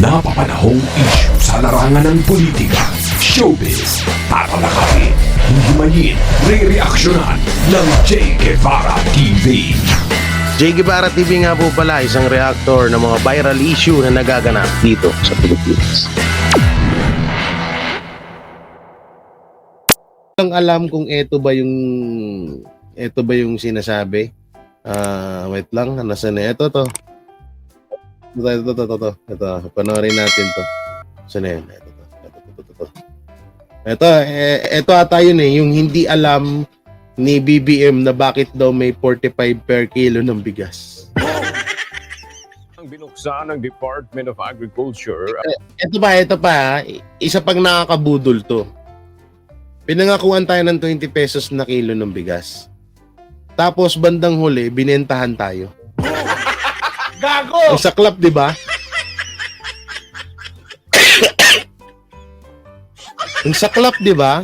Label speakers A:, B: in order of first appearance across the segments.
A: napapanahong issue sa larangan ng politika, showbiz, tatalakayin, hihimayin, re-reaksyonan ng Che Guevara TV.
B: Che Guevara TV nga po pala, isang reactor ng mga viral issue na nagaganap dito sa Pilipinas. Ang alam kung ito ba yung sinasabi. Wait lang, nasaan na ito to? Ito, panoorin natin to. Saan na yun? Ito ata yun yung hindi alam ni BBM na bakit daw may 45 per kilo ng bigas.
C: Ang binuksan ng Department of Agriculture.
B: Ito pa, isa pang nakakabudol to. Pinangakuan tayo ng 20 pesos na kilo ng bigas. Tapos bandang huli, binentahan tayo.
D: Gago!
B: Ang saklap, di ba? Ang saklap, di ba?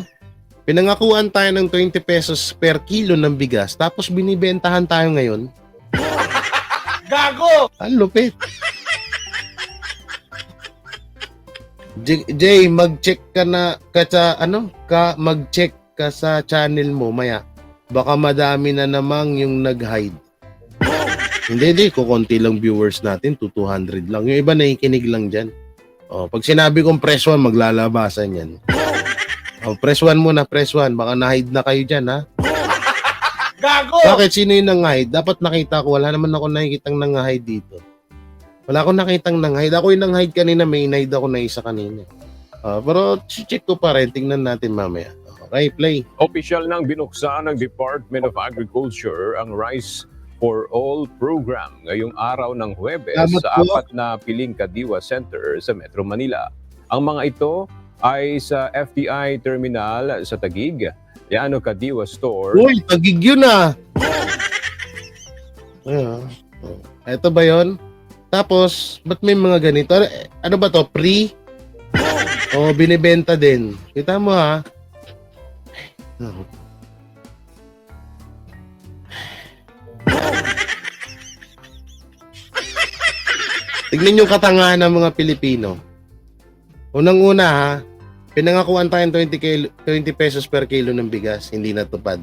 B: Pinangakuan tayo ng 20 pesos per kilo ng bigas, tapos binibentahan tayo ngayon.
D: Gago!
B: Ang lupit. Jay, mag-check ka na mag-check ka sa channel mo maya. Baka madami na namang yung nag-hide. Hindi, kukunti lang viewers natin, 200 lang. Yung iba nakikinig lang dyan. Pag sinabi kong press 1, maglalabasan yan. Press 1 muna, press 1. Baka na-hide na kayo dyan, ha?
D: Gago!
B: Bakit? Sino yung nang-hide? Dapat nakita ko. Wala naman ako nakikitang nang-hide dito. Wala akong nakitang nang-hide. Ako yung nang-hide kanina, may in-hide ako na isa kanina. Pero check ko pa rin. Tingnan natin mamaya. Okay, play.
C: Opisyal nang binuksan ng Department of Agriculture ang Rice for All program ngayong araw ng Huwebes sa apat na piling Kadiwa Center sa Metro Manila. Ang mga ito ay sa FTI Terminal sa Taguig, Llano Kadiwa Store.
B: Uy, Taguig yun ah! Ito ba yun? Tapos, ba't may mga ganito? Ano ba to? Free? O, binibenta din. Kita mo ha? Tignan yung katangahan ng mga Pilipino. Unang-una ha, pinangakuan tayo ng 20 pesos per kilo ng bigas, hindi natupad.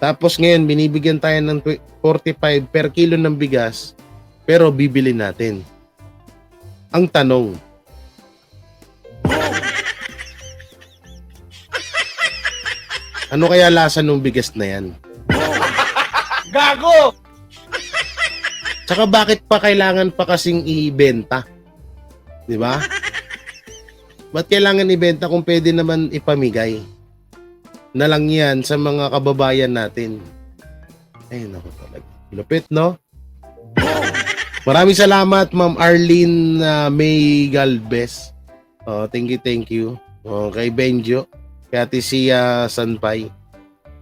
B: Tapos ngayon, binibigyan tayo ng 45 per kilo ng bigas, pero bibili natin. Ang tanong, ano kaya lasa ng bigas na yan?
D: Gago!
B: Tsaka bakit pa kailangan pa kasing ibenta? Di ba? Ba't kailangan ibenta kung pwede naman ipamigay? Na lang yan sa mga kababayan natin. Ay, naku talaga. Lupit, no? Maraming salamat, Ma'am Arlene May Galvez. Thank you. Kay Benjo, kay Ate Sia Sanpay,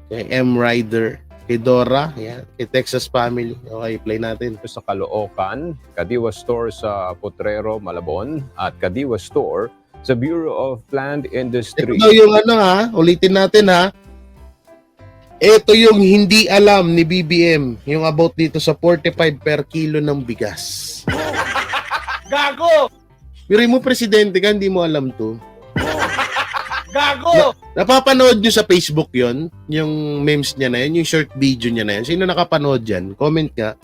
B: kay M. Rider, kay Dora, yan, kay Texas Family. Okay, play natin.
C: Sa Caloocan, Kadiwa Store sa Potrero, Malabon at Kadiwa Store sa Bureau of Plant Industry.
B: Ito yung ulitin natin ha. Ito yung hindi alam ni BBM, yung about dito sa 45 per kilo ng bigas.
D: Gago!
B: Pero mo presidente ka, hindi mo alam to.
D: Gago!
B: Napapanood nyo sa Facebook yon, yung memes niya na yun, yung short video niya na yun. Sino nakapanood yan? Comment ka.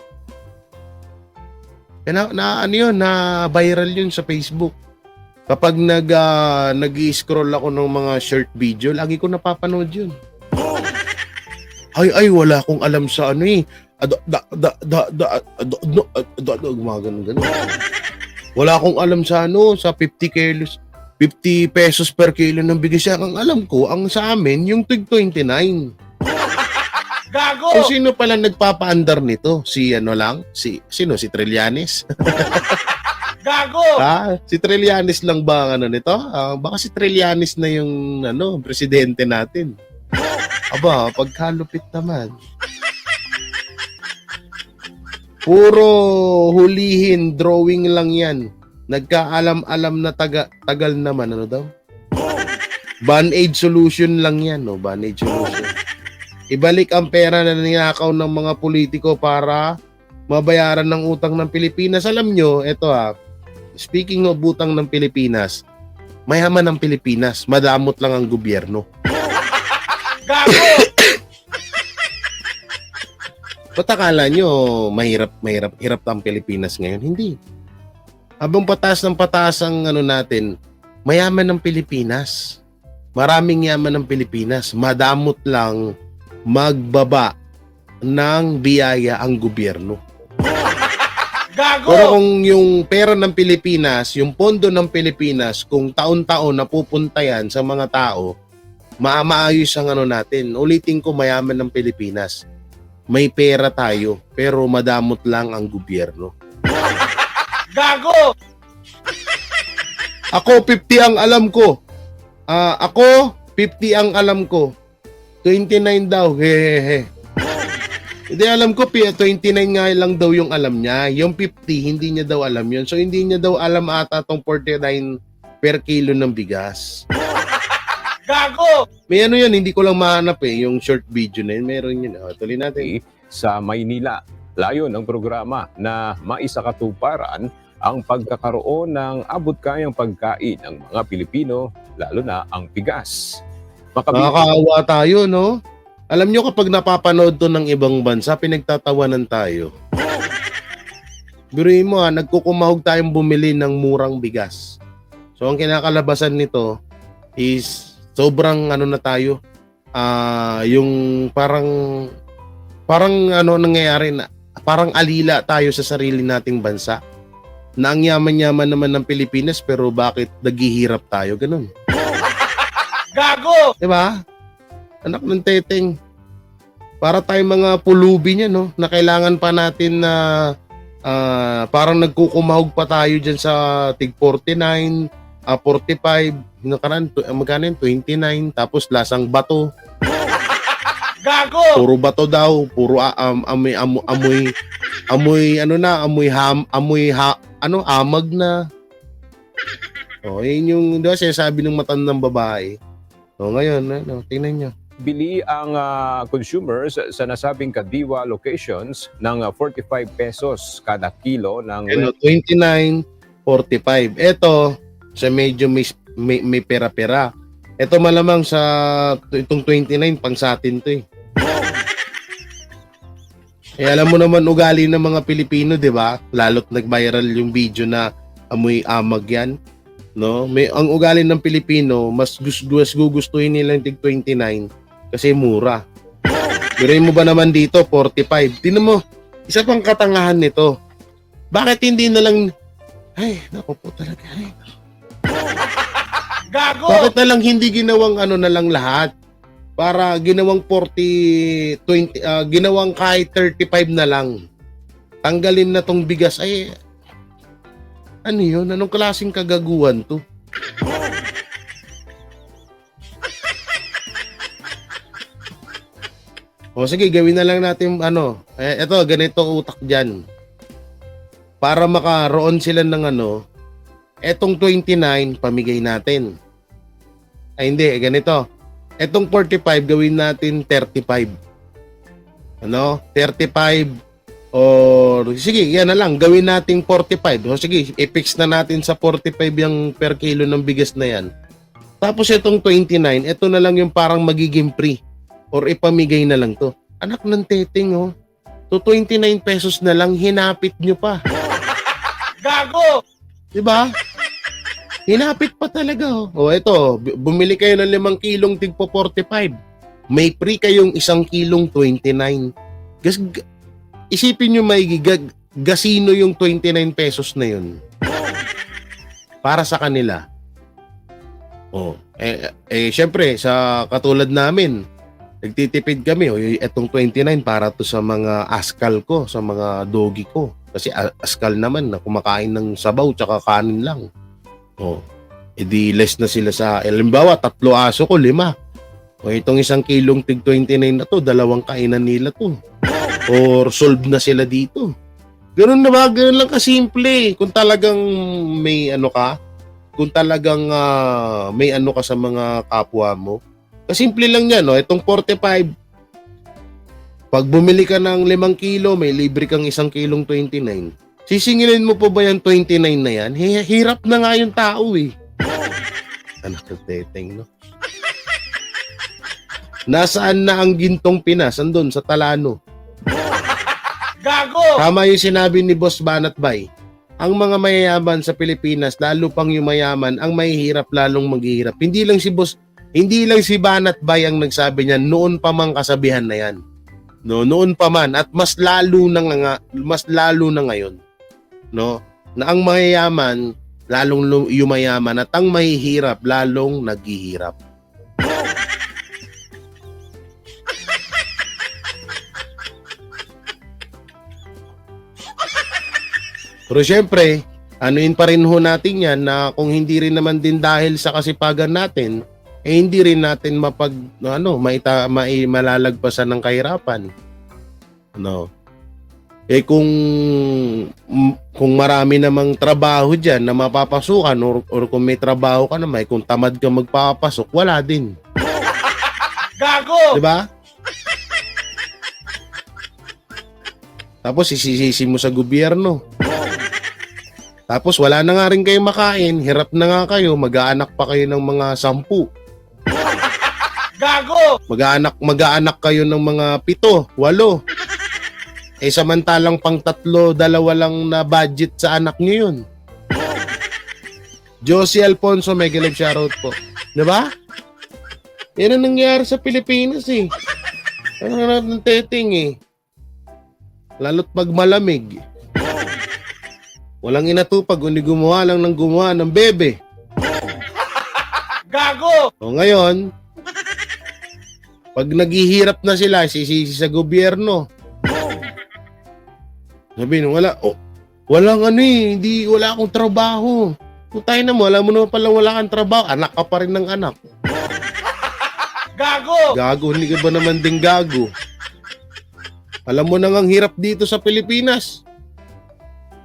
B: Na viral yun sa Facebook. Kapag nag-i-scroll ako ng mga short video, lagi ko napapanood yun. Ay, wala akong alam sa ano eh. Gumagano. Wala akong alam sa sa 50 kilos. 50 pesos per kilo ng bigas. Ang alam ko, ang sa amin, yung tig 29.
D: Gago!
B: So, sino pala nagpapaandar nito? Si Si Trillanes?
D: Gago!
B: Si Trillanes lang ba ang nito? Baka si Trillanes na yung presidente natin. Aba, pagkalupit naman. Puro hulihin, drawing lang yan. Nagkaalam-alam na tagal naman. Ano daw? Band-aid solution lang yan. Band-aid solution. Ibalik ang pera na ninakaw ng mga politiko para mabayaran ng utang ng Pilipinas. Alam nyo, ito speaking of utang ng Pilipinas, mayaman ng Pilipinas, madamot lang ang gobyerno.
D: Gago!
B: Ba't akala nyo mahirap ang Pilipinas ngayon? Hindi. Habang pataas ng pataas ang ano natin, mayaman ng Pilipinas. Maraming yaman ng Pilipinas. Madamot lang magbaba ng biyaya ang gobyerno.
D: Gago!
B: Pero kung yung pera ng Pilipinas, yung pondo ng Pilipinas, kung taon-taon napupunta yan sa mga tao, maayos ang ano natin. Ulitin ko, mayaman ng Pilipinas. May pera tayo, pero madamot lang ang gobyerno.
D: Gago!
B: Ako, 50 ang alam ko. Ako, 50 ang alam ko. 29 daw. Hehehe. Hindi, alam ko, 29 nga lang daw yung alam niya. Yung 50, hindi niya daw alam yun. So, hindi niya daw alam ata tong 49 per kilo ng bigas.
D: Gago!
B: May ano yan, hindi ko lang mahanap eh. Yung short video na yun, meron yun. Tuloy natin.
C: Sa Maynila. Layon ng programa na maisakatuparan ang pagkakaroon ng abot-kayang pagkain ng mga Pilipino, lalo na ang bigas.
B: Nakakaawa tayo, no? Alam nyo, kapag napapanood to ng ibang bansa, pinagtatawanan tayo. Biruin mo nagkukumahog tayong bumili ng murang bigas. So, ang kinakalabasan nito is sobrang ano na tayo, yung parang ano nangyayari na, parang alila tayo sa sarili nating bansa. Na ang yaman-yaman naman ng Pilipinas, pero bakit naghihirap tayo? Ganun.
D: Gago!
B: Diba? Anak ng teteng. Para tayong mga pulubi niya, no? Na kailangan pa natin na parang nagkukumahog pa tayo dyan sa tig 49, 45, magkano yun? 29, tapos lasang bato.
D: Gago!
B: Puro bato daw, puro amag na. Oh, yun yung sinasabi ng matandang babae. So ngayon, tingnan nyo.
C: Bili ang consumers sa nasabing Kadiwa locations ng 45 pesos kada kilo ng
B: 29.45. Ito, sa medyo may pera-pera. Ito malamang sa itong 29 pang sa atin to eh. Alam mo naman ugali ng mga Pilipino, 'di ba? Lalo't nag-viral yung video na amoy amag yan, no? Ang ugali ng Pilipino, mas gugustuhin nila yung tig 29 kasi mura. Biruin mo ba naman dito 45? Tingnan mo, isa pang katangahan nito. Bakit hindi na lang naku po talaga.
D: Gago!
B: Bakit na lang hindi ginawang ano na lang lahat? Para ginawang 20, ginawang kahit 35 na lang. Tanggalin na tong bigas. Ano yun? Anong klaseng kagaguhan to? O sige, gawin na lang natin eto, ganito utak dyan. Para makaroon sila ng etong 29, pamigay natin. Hindi, ganito. Etong 45, gawin natin 35. 35 or sige, yan na lang. Gawin natin 45. O sige, i-fix na natin sa 45 yung per kilo ng bigas na yan. Tapos etong 29, ito na lang yung parang magiging free. Or ipamigay na lang to. Anak ng teteng, So 29 pesos na lang, hinapit nyo pa.
D: Gago!
B: Diba? Hinapit pa talaga. O ito, bumili kayo ng 5 kilong tigpo 45. May free kayong 1 kilong 29. Isipin nyo gasino yung 29 pesos na yun. Para sa kanila. Syempre, sa katulad namin, nagtitipid kami. Etong 29 para to sa mga askal ko, sa mga dogi ko. Kasi askal naman na kumakain ng sabaw tsaka kanin lang. Edi less na sila sa, halimbawa, 3 aso ko, 5. Itong 1 kilong tig 29 na to, 2 kainan nila to. Or solve na sila dito. Ganun na ba? Ganun lang kasimple. Kung talagang may kung talagang may ka sa mga kapwa mo, kasimple lang yan. Itong 45, pag bumili ka ng 5 kilo, may libre kang 1 kilong 29. Sisingilin mo pa ba yung 29 na yan? Hirap na nga yung tao eh. Anak ng teteng, no? Nasaan na ang gintong Pinas? Andun, sa Talano.
D: Gago!
B: Tama yung sinabi ni Boss Banat Bay. Ang mga mayayaman sa Pilipinas, lalo pang yung mayaman, ang mahihirap lalong maghihirap. Hindi lang si Banat Bay ang nagsabi niyan, noon pa mang kasabihan na yan. No, noon pa man at mas lalo na ngayon. No, na ang mayayaman lalong yumayaman at ang mahihirap lalong naghihirap. Pero syempre, anuin pa rin ho natin yan na kung hindi rin naman din dahil sa kasipagan natin, hindi rin natin malalagpasan ng kahirapan. No. Kung marami namang trabaho diyan na mapapasukan or kung may trabaho ka naman, kung tamad ka magpapasok, wala din.
D: Gago!
B: 'Di ba? Tapos isisisi mo sa gobyerno. Tapos wala na nga rin kayo makain, hirap na nga kayo, mag-aanak pa kayo ng mga 10.
D: Gago!
B: Mag-aanak kayo ng mga 7, 8. Samantalang pang 3, 2 lang na budget sa anak nyo yun. Josie Alfonso, mega live shoutout po. Diba? Yan ang nangyayari sa Pilipinas eh. Ano na ng teteng eh. Lalo't pag malamig. Walang inatupag, kundi gumawa lang ng gumawa ng bebe.
D: Gago!
B: O ngayon, pag naghihirap na sila, sisisi sa gobyerno. Sabi nung walang wala akong trabaho. Putay na mo, alam mo naman palang wala kang trabaho, anak ka pa rin ng anak.
D: Gago!
B: Gago, hindi ka ba naman din gago? Alam mo nang ang hirap dito sa Pilipinas.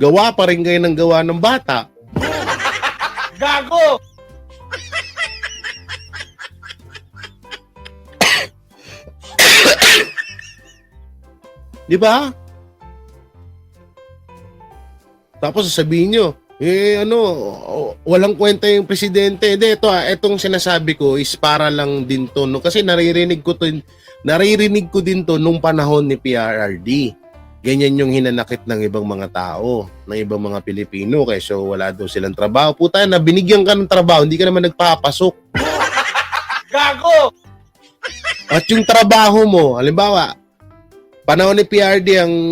B: Gawa pa rin kayo ng gawa ng bata.
D: Gago!
B: Di ba? Tapos sasabihin nyo, walang kwenta yung presidente. Hindi, itong sinasabi ko is para lang din to. No? Kasi naririnig ko din to nung panahon ni PRRD. Ganyan yung hinanakit ng ibang mga tao, ng ibang mga Pilipino. Kaya so wala daw silang trabaho. Puta na, binigyan ka ng trabaho, hindi ka naman nagpapasok.
D: Gago!
B: At yung trabaho mo, halimbawa, panahon ni PRD ang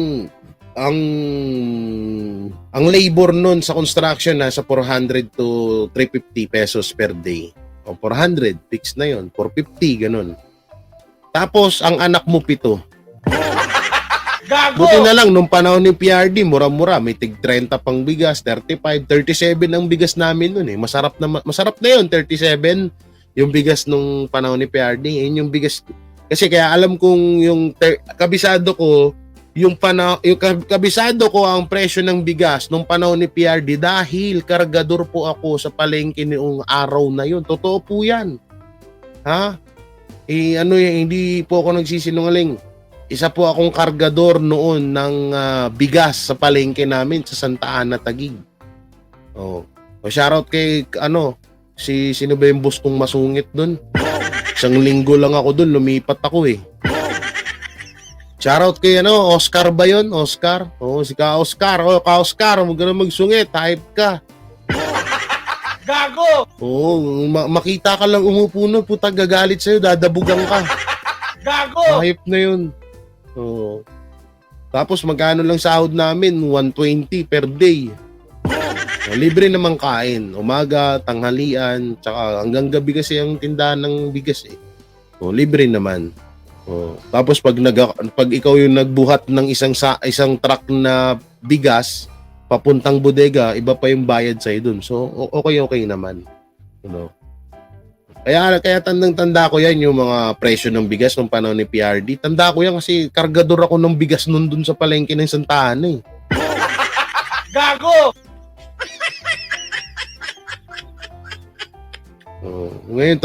B: labor nun sa construction nasa 400 to 350 pesos per day. O 400, fix na yon, 450, ganun. Tapos, ang anak mo 7.
D: Gago!
B: Buti na lang, nung panahon ni PRD, mura-mura, may tig 30 pang bigas, 35, 37 ang bigas namin nun eh. Masarap na yun, 37, yung bigas nung panahon ni PRD. Yun yung bigas, kasi kaya alam kong kabisado ko, kabisado ko ang presyo ng bigas nung panahon ni PRD dahil kargador po ako sa palengke noong araw na yun. Totoo po yan. Ha? Hindi po ako nagsisinungaling. Isa po akong kargador noon ng bigas sa palengke namin sa Santa Ana, Taguig. Oh. Shoutout kay sino ba yung boss kong masungit doon? Isang linggo lang ako doon, lumipat ako eh. Shoutout kay Oscar ba yun? Oscar? Si Ka-Oscar. Ka-Oscar, huwag ka na magsungit. Type ka.
D: Gago!
B: Makita ka lang umupo na, puta gagalit sa'yo, dadabugan ka.
D: Gago!
B: Type na yun. Tapos magkano lang sahod namin? 120 per day. Libre namang kain. Umaga, tanghalian, tsaka hanggang gabi kasi ang tindahan ng bigas eh. Libre naman. Tapos pag ikaw yung nagbuhat ng isang truck na bigas papuntang bodega, iba pa yung bayad sa'yo dun. So okay naman. Kaya tandang-tanda ko yan yung mga presyo ng bigas nung panahon ni PRD. Tanda ko yan kasi kargador ako ng bigas nun dun sa palengke ng Santa Ana eh.
D: Gago!
B: Ngayon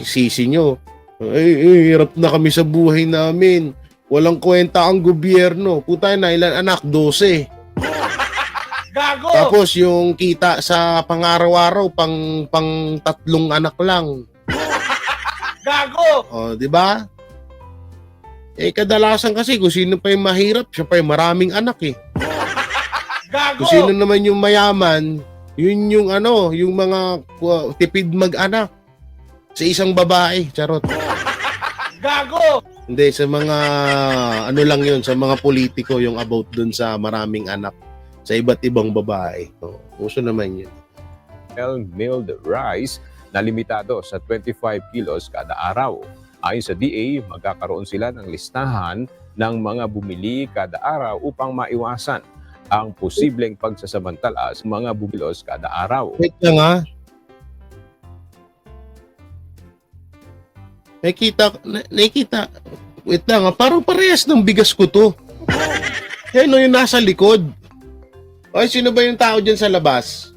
B: sisi nyo. Hirap na kami sa buhay namin. Walang kwenta ang gobyerno. Puta na, ilan anak? 12.
D: Gago!
B: Tapos yung kita sa pang-araw-araw, pang 3 anak lang.
D: Gago!
B: O, di ba? Eh, kadalasan kasi kung sino pa yung mahirap, siya pa yung maraming anak eh.
D: Gago!
B: Kung sino naman yung mayaman, yun yung yung mga tipid mag-anak sa isang babae. Charot.
D: Gago!
B: Hindi, sa mga lang yun, sa mga politiko yung about dun sa maraming anak sa iba't ibang babae. So, uso naman yun.
C: Milled rice na limitado sa 25 kilos kada araw. Ayon sa DA, magkakaroon sila ng listahan ng mga bumili kada araw upang maiwasan ang posibleng pagsasamantala sa mga bumilos kada araw.
B: Wait lang ha. Nakikita. Wait lang ha. Parang parehas ng bigas ko to. Yan yung nasa likod. Ay, sino ba yung tao dyan sa labas?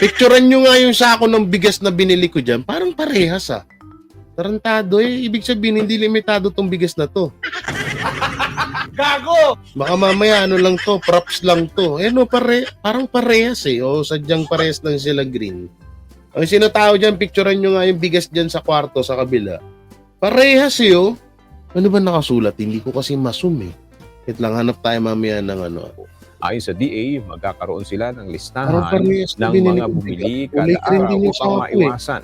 B: Picturean nyo nga yung sako ng bigas na binili ko dyan. Parang parehas ah. Tarantado eh. Ibig sabihin, hindi limitado tong bigas na to.
D: Gago!
B: Baka mamaya lang to, props lang to. Eh no, parang parehas eh. O sadyang parehas lang sila green. Ang sino tao dyan, picturean nyo nga yung bigas dyan sa kwarto sa kabila. Parehas eh oh. Ano ba nakasulat? Hindi ko kasi masum eh. Wait lang, hanap tayo mamaya ng
C: Ayon sa DA, magkakaroon sila ng listahan
B: Parang parehas na
C: ng
B: binili
C: mga
B: ko
C: bumili
B: bigas.
C: kada
B: Kulay green
C: araw
B: din yung
C: upang
B: sako eh.
C: maiwasan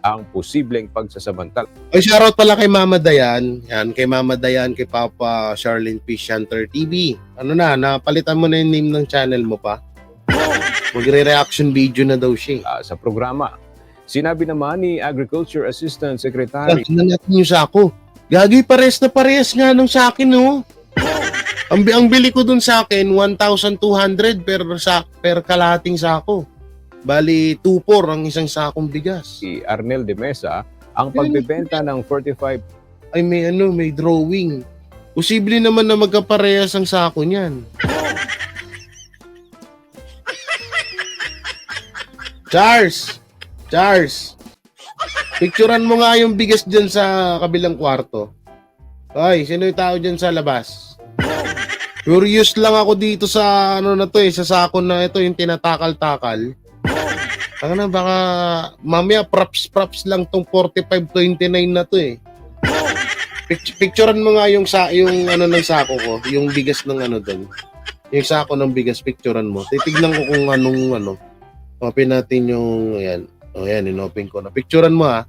C: ang posibleng pagsasamantala.
B: Ay, shoutout pala kay Mama Dayan. Yan, kay Mama Dayan, kay Papa Charlene Fish Hunter TV. Napalitan mo na yung name ng channel mo pa? Magre-reaction video na daw siya.
C: Sa programa. Sinabi naman ni Agriculture Assistant Secretary
B: Tignan natin yung sako. Gagi, pares na pares nga nung sa akin, no? Ang bili ko dun sa akin, 1,200 per kalahating sako. Bali, 2,400 ang isang sakong bigas.
C: si Arnel de Mesa, ang pagbebenta ng 45
B: Ay, may drawing. Posible naman na magkaparehas ang sako niyan. Charles! Picturean mo nga yung bigas dyan sa kabilang kwarto. Ay, sino yung tao dyan sa labas? Curious lang ako dito sa sa sako na ito, yung tinatakal-takal. Baka mamaya props lang tong 45.29 na to eh. Picturean mo nga yung ng sako ko, yung bigas ng doon. Yung sako ng bigas, picturean mo. Titignan ko kung open natin yung ayan. O yan, inopen ko na. Picturean mo ha.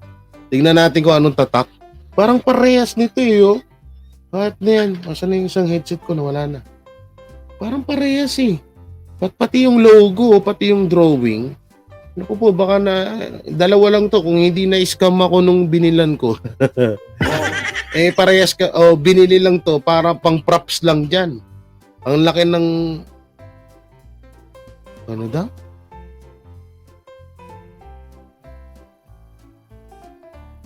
B: Tingnan natin kung anong tatak. Parang parehas nito eh oh. Bakit na yan? Asan na yung isang headset ko na wala na? Parang parehas eh. Pati yung logo, pati yung drawing. Naku po, baka dalawa lang to kung hindi na-scam ako nung binilan ko. Eh parehas binili lang to para pang props lang dyan. Ang laki ng ano daw?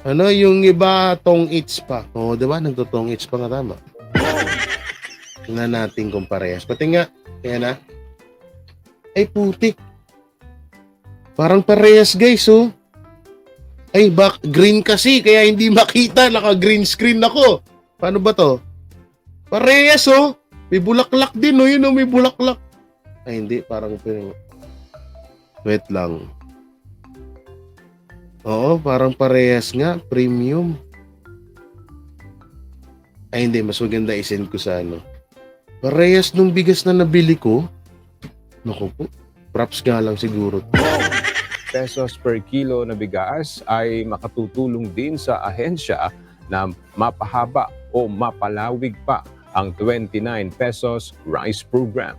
B: Yung iba tong eats pa. Diba? Nagtotong eats pa nga tama. Tingnan natin kung parehas. Pati nga, ayan na. Ay, putik. Parang parehas, guys, oh. Ay, green kasi, kaya hindi makita. Naka-green screen ako. Paano ba to? Parehas, oh. May bulaklak din, oh. Yun, oh, may bulaklak. Ay, hindi. Parang, wait lang. Oo, parang parehas nga. Premium. Ay, hindi. Mas maganda isend ko sa Parehas nung bigas na nabili ko. Naku po. Props nga lang siguro.
C: pesos per kilo na bigas ay makatutulong din sa ahensya na mapahaba o mapalawig pa ang 29 pesos rice program.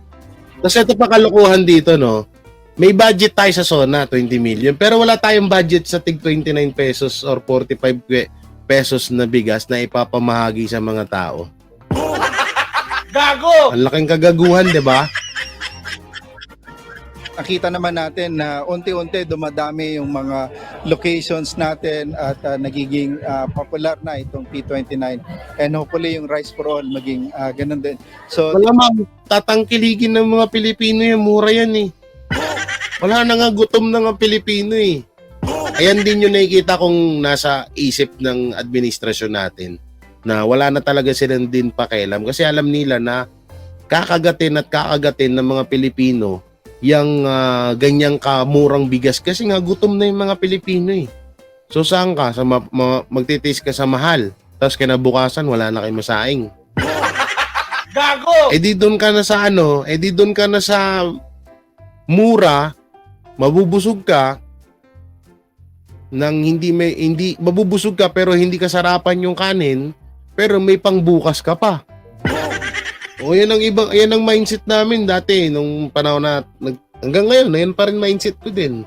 B: Tapos ito pa kalokohan dito, no? May budget tayo sa SONA, 20 million. Pero wala tayong budget sa tig 29 pesos or 45 pesos na bigas na ipapamahagi sa mga tao.
D: Gago!
B: Ang laking kagaguhan, di ba?
E: Nakita naman natin na unti-unti dumadami yung mga locations natin at nagiging popular na itong P29 and hopefully yung Rice for All maging ganun din. So
B: Malamang tatangkiligin ng mga Pilipino yan, mura yan eh. Wala na nga gutom na nga Pilipino eh. Ayan din yung nakikita kong nasa isip ng administrasyon natin na wala na talaga silang din pakialam kasi alam nila na kakagatin ng mga Pilipino yung ganyang kamurang bigas kasi nga gutom na yung mga Pilipino eh. So saan ka? Magtitiis ka sa mahal. Tapos kinabukasan wala na kayong masaing.
D: Gago!
B: Eh di doon ka na sa di doon ka na sa mura, mabubusog ka nang hindi mabubusog ka pero hindi ka sarapan yung kanin, pero may pangbukas ka pa. O yan ang mindset namin dati nung panahon na hanggang ngayon, yan pa rin mindset ko din.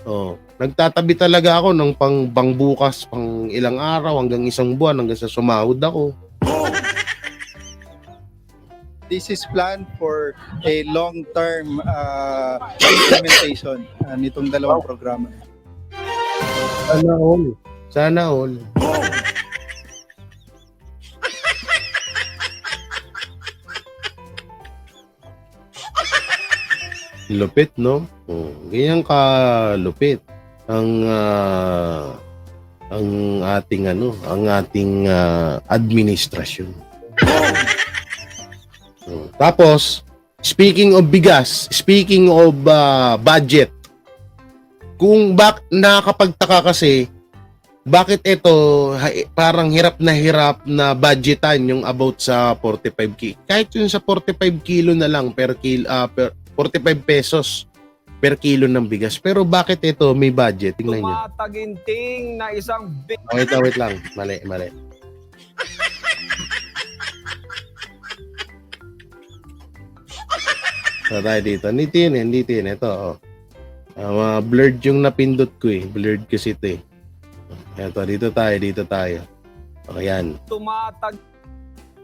B: Oh, nagtatabi talaga ako ng pangbukas, pang ilang araw hanggang isang buwan hanggang sa sumahod ako.
E: This is planned for a long-term implementation nitong dalawang programa.
B: Sana all. Sana all. Lupit, no? Oh, ganyan ka lupit ang ating administrasyon. Oh, tapos speaking of bigas, speaking of budget, kung nakakapagtaka kasi bakit ito parang hirap na budgetan yung about sa 45 kilo. Kahit yung sa 45 kilo na lang per 45 pesos per kilo ng bigas. Pero bakit ito may budget? Tingnan nyo.
C: Tumataginting na isang
B: Wait lang. Mali. So tayo dito. Hindi tin. Ito. Blurred yung napindot ko eh. Blurred kasi ito eh. Ito, dito tayo. Ayan.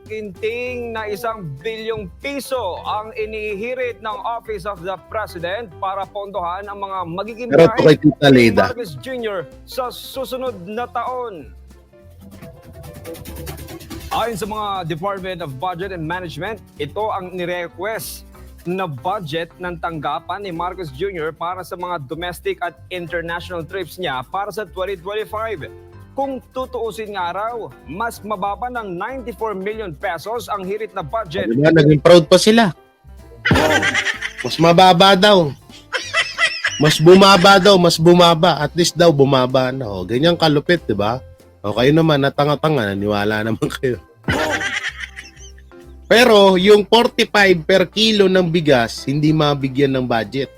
C: Ginting na 1 bilyong piso ang inihirit ng Office of the President para pondohan ang mga magiging
B: Pero ito kay Tita
C: ni
B: Leda.
C: Marcos Jr. sa susunod na taon. Ayon sa mga Department of Budget and Management, ito ang nirequest na budget ng tanggapan ni Marcos Jr. para sa mga domestic at international trips niya para sa 2025. Kung tutuusin nga raw, mas mababa ng 94 million pesos ang hirit na budget.
B: Diba? Naging proud pa sila. Mas mababa daw. Mas bumaba. At least daw bumaba na. O, ganyan kalupit, di ba? O kayo naman, natanga-tanga, naniwala naman kayo. Pero yung 45 per kilo ng bigas, hindi mabigyan ng budget.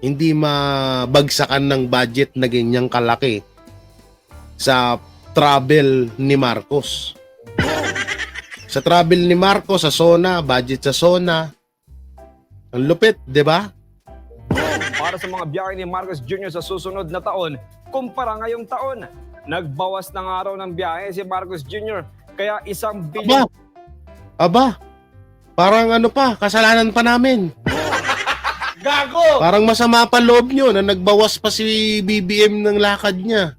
B: Hindi mabagsakan ng budget na ganyang kalaki sa travel ni Marcos. Sa travel ni Marcos, sa SONA, budget sa SONA. Ang lupit, di ba?
C: Para sa mga biyahe ni Marcos Jr. sa susunod na taon, kumpara ngayong taon, nagbawas ng araw ng biyahe si Marcos Jr. Kaya 1 bilyon...
B: Aba, parang kasalanan pa namin.
D: Gago!
B: Parang masama pa loob nyo na nagbawas pa si BBM ng lakad niya.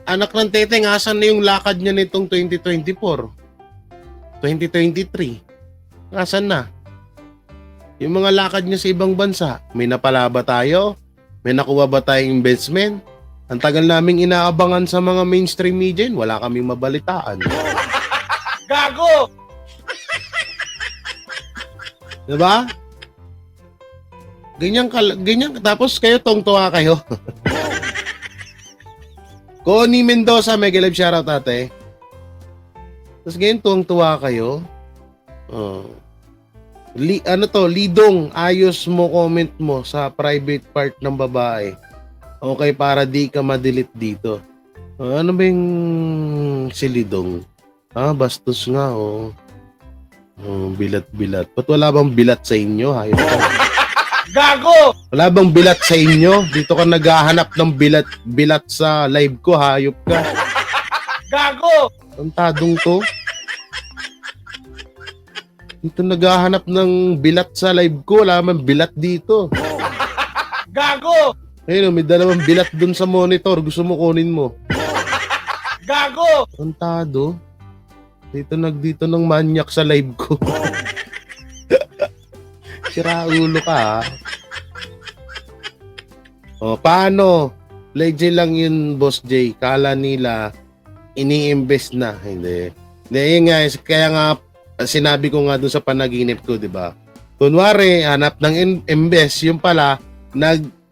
B: Anak ng teteng, asan na yung lakad niya nitong 2024? 2023? Asan na? Yung mga lakad niya sa ibang bansa, may napala ba tayo? May nakuha ba tayong investment? Ang tagal naming inaabangan sa mga mainstream media, wala kaming mabalitaan.
D: Gago!
B: Diba? Ganyan, tapos kayo tongtuwa kayo. Connie Mendoza, mega live shoutout ate. Tapos ngayon tuwang-tuwa kayo. Lidong, ayos mo comment mo sa private part ng babae. Okay, para di ka ma-delete dito. Ano ba yung si Lidong? Bastos nga, bilat-bilat. Ba't wala bang bilat sa inyo? Hayop ka.
D: Gago!
B: Wala bang bilat sa inyo? Dito ka naghahanap ng bilat sa live ko, hayop ka.
D: Gago!
B: Tantadong to. Dito naghahanap ng bilat sa live ko, wala man bilat dito.
D: Gago!
B: Ayun, may dalawang bilat dun sa monitor, gusto mo kunin mo.
D: Gago!
B: Tantado. Dito ng manyak sa live ko. Sira ulo ka, ha? Paano? Legend lang yun, Boss J. Kala nila, ini-invest na. Hindi. Yun nga, kaya nga, sinabi ko nga dun sa panaginip ko, di ba? Kunwari, hanap ng invest, yung pala,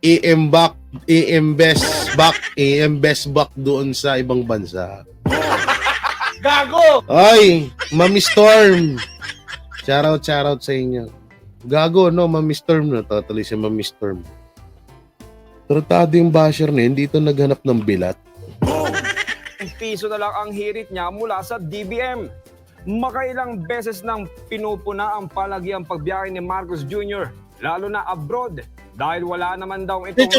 B: i-invest back doon sa ibang bansa.
D: Gago!
B: Ay, Mami Storm. Shoutout sa inyo. Gago, no? Mami Storm, no? Totally si Mami Storm. Tratado yung basher na yun, dito naghanap ng bilat.
F: Piso na lang ang hirit niya mula sa DBM. Makailang beses nang pinupuna ang palagiang pagbiyahe ni Marcos Jr., lalo na abroad, dahil wala naman daw itong...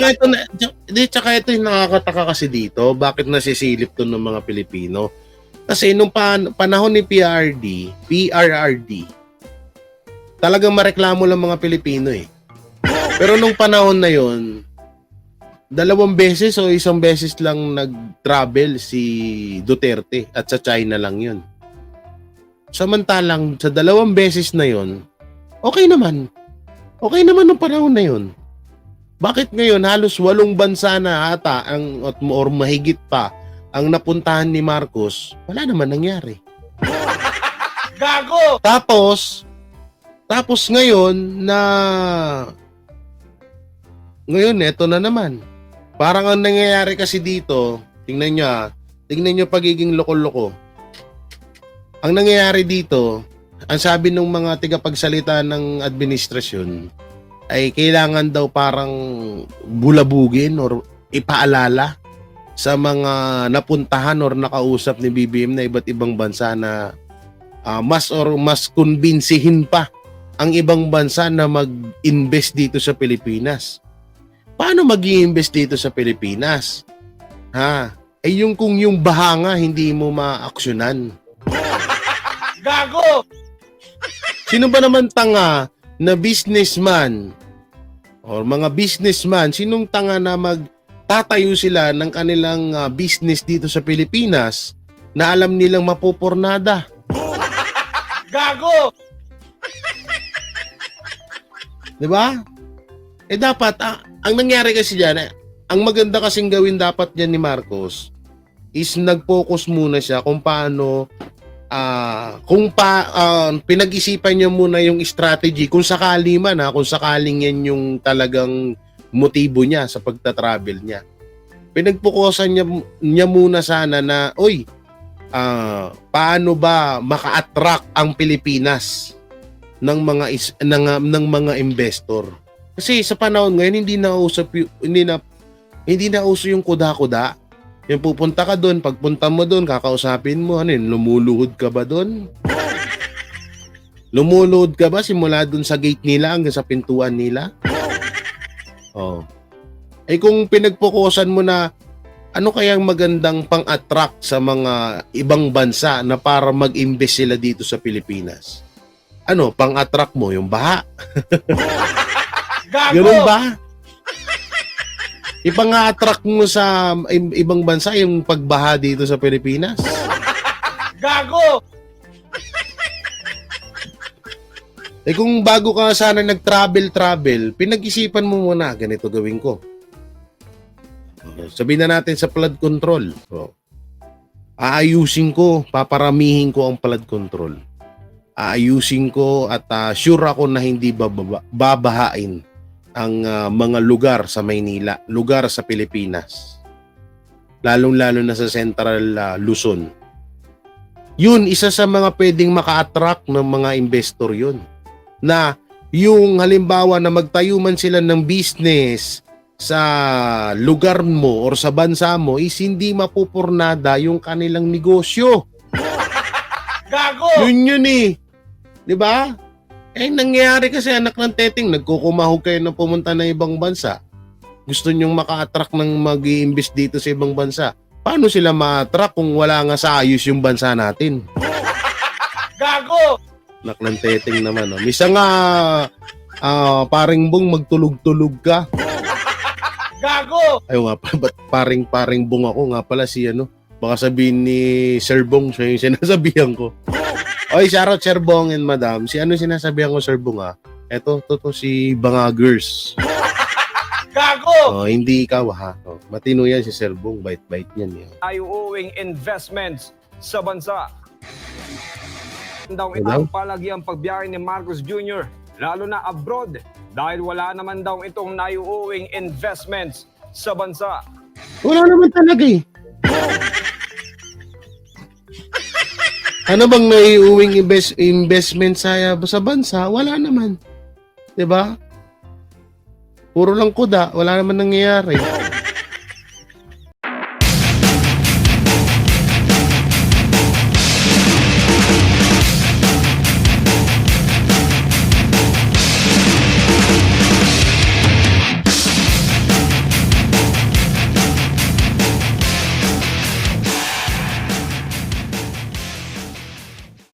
B: Tsaka ito yung nakakataka kasi dito, bakit nasisilip to ng mga Pilipino? Kasi nung panahon ni PRRD, talagang mareklamo lang mga Pilipino eh. Pero nung panahon na yon, 2 beses o 1 beses lang nag-travel si Duterte at sa China lang yun. Samantalang sa 2 beses na yon, okay naman. Okay naman nung panahon na yon. Bakit ngayon halos 8 bansa na ata or mahigit pa ang napuntahan ni Marcos, wala naman nangyari.
D: Gago!
B: Tapos ngayon eto na naman. Parang ang nangyayari kasi dito, tingnan nyo pagiging loko-loko. Ang nangyayari dito, ang sabi ng mga tigapagsalita ng administrasyon ay kailangan daw parang bulabugin or ipaalala sa mga napuntahan or nakausap ni BBM na iba't ibang bansa na mas kumbinsihin pa ang ibang bansa na mag-invest dito sa Pilipinas. Paano mag-i-invest dito sa Pilipinas? Ay kung yung baha nga hindi mo ma-aksyonan.
D: Gago!
B: Sino ba naman tanga na businessman or mga businessman, sinong tanga na magtatayo sila ng kanilang business dito sa Pilipinas na alam nilang mapupurnada?
D: Gago!
B: Diba? Dapat, ang nangyari kasi dyan, ang maganda kasing gawin dapat dyan ni Marcos is nag-focus muna siya kung paano pinag-isipan niya muna yung strategy kung sakali man kung sakaling yan yung talagang motibo niya sa pagta-travel niya. Pinagpukusan niya muna sana na paano ba maka-attract ang Pilipinas ng mga investor. Kasi sa panahon ngayon hindi na uso yung kuda-kuda. Yung pupunta ka doon, pagpunta mo doon, kakausapin mo, lumuluhod ka ba doon? Lumuluhod ka ba simula doon sa gate nila hanggang sa pintuan nila? Kung pinagpukusan mo na ano kayang magandang pang-attract sa mga ibang bansa na para mag-invest sila dito sa Pilipinas? Pang-attract mo yung baha?
D: Gago!
B: Ganun ba? Ipang-attract mo sa ibang bansa yung pagbaha dito sa Pilipinas?
D: Gago!
B: Kung bago ka sana nag-travel, pinag-isipan mo muna, ganito gawin ko. Sabihin na natin sa flood control. Aayusin ko, paparamihin ko ang flood control. Aayusin ko at sure ako na hindi babahain ang mga lugar sa Maynila, lugar sa Pilipinas. Lalong-lalo na sa Central Luzon. Yun, isa sa mga pwedeng maka-attract ng mga investor yun. Na yung halimbawa na magtayo man sila ng business sa lugar mo or sa bansa mo is hindi mapupurnada yung kanilang negosyo.
D: Gago!
B: Yun eh. Diba? Nangyayari kasi anak ng teteng, nagkukumahog kayo na pumunta na ibang bansa. Gusto nyong maka-attract ng mag-i-invest dito sa ibang bansa. Paano sila ma-attract kung wala nga sa ayos yung bansa natin?
D: Gago!
B: Anak ng teteng naman. Misa nga, paring bong magtulog-tulog ka.
D: Gago!
B: Ayaw nga pala, ba't paring bong ako nga pala si baka sabihin ni Sir Bong, siya yung sinasabihan ko. Oy, shoutout Sir Bong and Madam. Si sinasabihan ko Sir Bong Eto, si Bangagers.
D: Gago!
B: Hindi ikaw matino yan si Sir Bong, bait-bait niyan.
F: Ay uuwing investments sa bansa. Daw
B: Hello?
F: ang palagiang pagbiyahe ni Marcos Jr., lalo na abroad, dahil wala naman daw itong naiuuwing investments sa bansa.
B: Wala naman talaga eh. Ano bang naiuwing investment sa bansa? Wala naman. 'Di ba? Puro lang kuda, wala naman nangyayari.